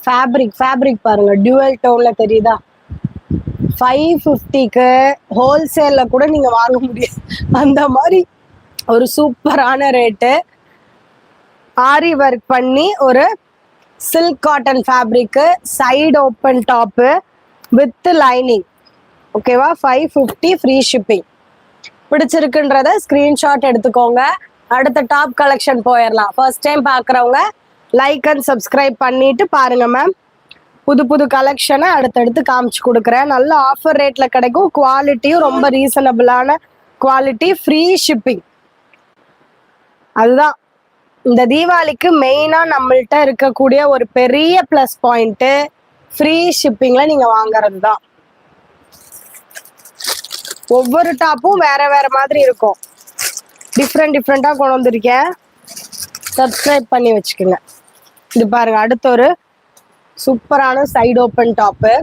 Fabric பாருங்க, dual டோன்ல தெரியுதா? 550க்கு ஹோல்சேல்ல கூட நீங்க வாங்க முடியாது, அந்த மாதிரி ஒரு சூப்பரான ரேட்டு. ஆரி ஒர்க் பண்ணி ஒரு silk cotton fabric, side open top with lining. ஓகேவா? 550 ஃப்ரீ ஷிப்பிங். பிடிச்சிருக்குன்றத ஸ்கிரீன்ஷாட் எடுத்துக்கோங்க. அடுத்த டாப் கலெக்ஷன் போயிடலாம். ஃபர்ஸ்ட் டைம் பார்க்குறவங்க லைக் அண்ட் சப்ஸ்கிரைப் பண்ணிட்டு பாருங்க மேம். புது புது கலெக்ஷனை அடுத்தடுத்து காமிச்சு கொடுக்குறேன். நல்ல ஆஃபர் ரேட்ல கிடைக்கும். குவாலிட்டியும் ரொம்ப ரீசனபிளான குவாலிட்டி, ஃப்ரீ ஷிப்பிங். அதுதான் இந்த தீபாவளிக்கு மெயினா நம்மள்ட்ட இருக்கக்கூடிய ஒரு பெரிய பிளஸ் பாயிண்ட், ஃப்ரீ ஷிப்பிங்ல நீங்க வாங்குறது தான். ஒவ்வொரு டாப்பும் வேற வேற மாதிரி இருக்கும். டிஃப்ரெண்டா கொண்டு வந்திருக்கேன். சப்ஸ்கிரைப் பண்ணி வச்சுக்கோங்க. இது பாருங்க, அடுத்த ஒரு சூப்பரான சைடு ஓப்பன் டாப்பு.